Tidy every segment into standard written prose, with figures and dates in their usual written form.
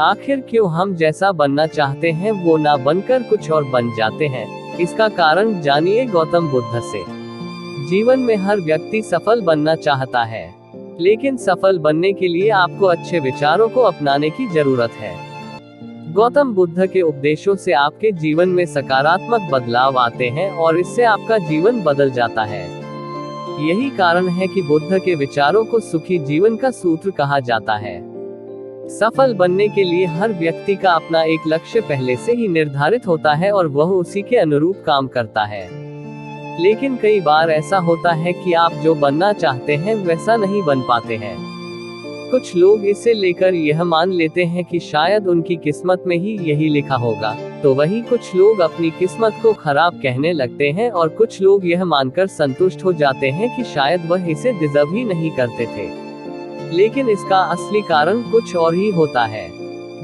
आखिर क्यों हम जैसा बनना चाहते हैं वो ना बनकर कुछ और बन जाते हैं, इसका कारण जानिए गौतम बुद्ध से। जीवन में हर व्यक्ति सफल बनना चाहता है, लेकिन सफल बनने के लिए आपको अच्छे विचारों को अपनाने की जरूरत है। गौतम बुद्ध के उपदेशों से आपके जीवन में सकारात्मक बदलाव आते हैं और इससे आपका जीवन बदल जाता है। यही कारण है कि बुद्ध के विचारों को सुखी जीवन का सूत्र कहा जाता है। सफल बनने के लिए हर व्यक्ति का अपना एक लक्ष्य पहले से ही निर्धारित होता है और वह उसी के अनुरूप काम करता है। लेकिन कई बार ऐसा होता है कि आप जो बनना चाहते हैं वैसा नहीं बन पाते हैं। कुछ लोग इसे लेकर यह मान लेते हैं कि शायद उनकी किस्मत में ही यही लिखा होगा, तो वहीं कुछ लोग अपनी किस्मत को खराब कहने लगते हैं और कुछ लोग यह मानकर संतुष्ट हो जाते हैं कि शायद वह इसे डिजर्व ही नहीं करते थे। लेकिन इसका असली कारण कुछ और ही होता है।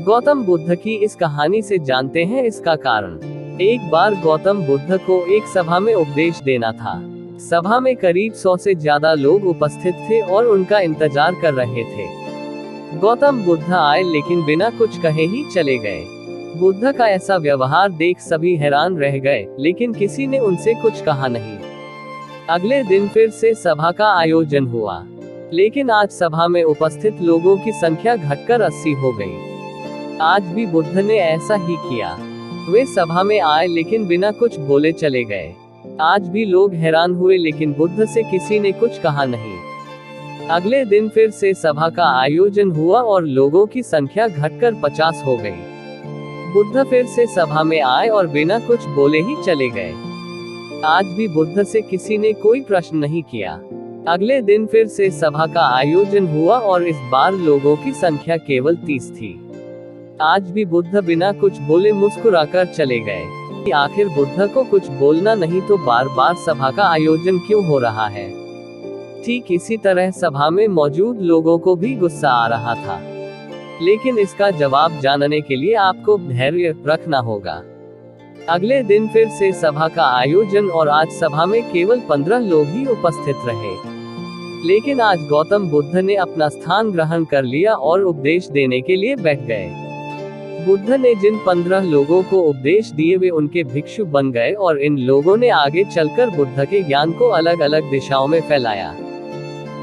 गौतम बुद्ध की इस कहानी से जानते हैं इसका कारण। एक बार गौतम बुद्ध को एक सभा में उपदेश देना था। सभा में करीब 100 से ज्यादा लोग उपस्थित थे और उनका इंतजार कर रहे थे। गौतम बुद्ध आए लेकिन बिना कुछ कहे ही चले गए। बुद्ध का ऐसा व्यवहार देख सभी हैरान रह गए, लेकिन किसी ने उनसे कुछ कहा नहीं। अगले दिन फिर से सभा का आयोजन हुआ, लेकिन आज सभा में उपस्थित लोगों की संख्या घटकर 80 हो गई। आज भी बुद्ध ने ऐसा ही किया। वे सभा में आए लेकिन बिना कुछ बोले चले गए। आज भी लोग हैरान हुए, लेकिन बुद्ध से किसी ने कुछ कहा नहीं। अगले दिन फिर से सभा का आयोजन हुआ और लोगों की संख्या घटकर 50 हो गई। बुद्ध फिर से सभा में आए और बिना कुछ बोले ही चले गए। आज भी बुद्ध से किसी ने कोई प्रश्न नहीं किया। अगले दिन फिर से सभा का आयोजन हुआ और इस बार लोगों की संख्या केवल 30 थी। आज भी बुद्ध बिना कुछ बोले मुस्कुराकर चले गए। आखिर बुद्ध को कुछ बोलना नहीं तो बार बार सभा का आयोजन क्यों हो रहा है? ठीक इसी तरह सभा में मौजूद लोगों को भी गुस्सा आ रहा था, लेकिन इसका जवाब जानने के लिए आपको धैर्य रखना होगा। अगले दिन फिर से सभा का आयोजन और आज सभा में केवल 15 लोग ही उपस्थित रहे। लेकिन आज गौतम बुद्ध ने अपना स्थान ग्रहण कर लिया और उपदेश देने के लिए बैठ गए। बुद्ध ने जिन 15 लोगों को उपदेश दिए वे उनके भिक्षु बन गए और इन लोगों ने आगे चलकर बुद्ध के ज्ञान को अलग अलग दिशाओं में फैलाया।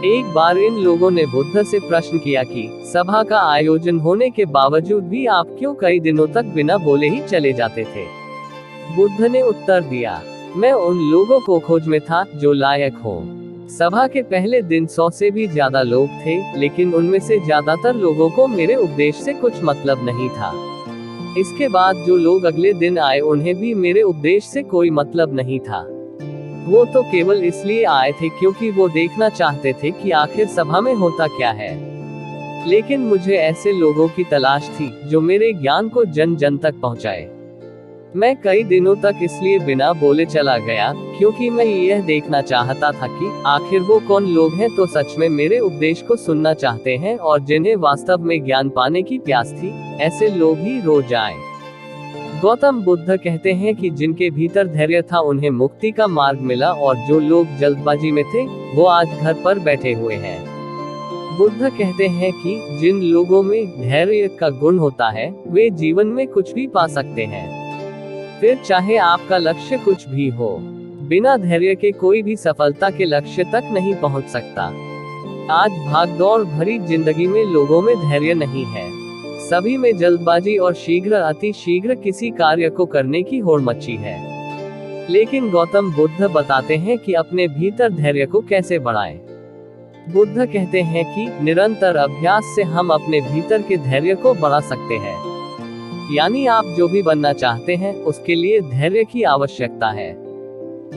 एक बार इन लोगों ने बुद्ध से प्रश्न किया कि सभा का आयोजन होने के बावजूद भी आप क्यों कई दिनों तक बिना बोले ही चले जाते थे? बुद्ध ने उत्तर दिया, मैं उन लोगों को खोज में था जो लायक हो। सभा के पहले दिन 100 से भी ज्यादा लोग थे, लेकिन उनमें से ज्यादातर लोगों को मेरे उपदेश से कुछ मतलब नहीं था। इसके बाद जो लोग अगले दिन आए उन्हें भी मेरे उपदेश से कोई मतलब नहीं था। वो तो केवल इसलिए आए थे क्योंकि वो देखना चाहते थे कि आखिर सभा में होता क्या है। लेकिन मुझे ऐसे लोगों की तलाश थी जो मेरे ज्ञान को जन जन तक पहुंचाए। मैं कई दिनों तक इसलिए बिना बोले चला गया क्योंकि मैं यह देखना चाहता था कि आखिर वो कौन लोग हैं तो सच में मेरे उपदेश को सुनना चाहते हैं और जिन्हें वास्तव में ज्ञान पाने की प्यास थी, ऐसे लोग ही रोज आए। गौतम बुद्ध कहते हैं कि जिनके भीतर धैर्य था उन्हें मुक्ति का मार्ग मिला और जो लोग जल्दबाजी में थे वो आज घर पर बैठे हुए हैं। बुद्ध कहते हैं कि जिन लोगों में धैर्य का गुण होता है वे जीवन में कुछ भी पा सकते हैं, फिर चाहे आपका लक्ष्य कुछ भी हो। बिना धैर्य के कोई भी सफलता के लक्ष्य तक नहीं पहुंच सकता। आज भागदौड़ भरी जिंदगी में लोगों में धैर्य नहीं है। सभी में जल्दबाजी और अति शीघ्र किसी कार्य को करने की होड़ मची है। लेकिन गौतम बुद्ध बताते हैं कि अपने भीतर धैर्य को कैसे बढ़ाएं। बुद्ध कहते हैं कि निरंतर अभ्यास से हम अपने भीतर के धैर्य को बढ़ा सकते हैं। यानी आप जो भी बनना चाहते हैं उसके लिए धैर्य की आवश्यकता है।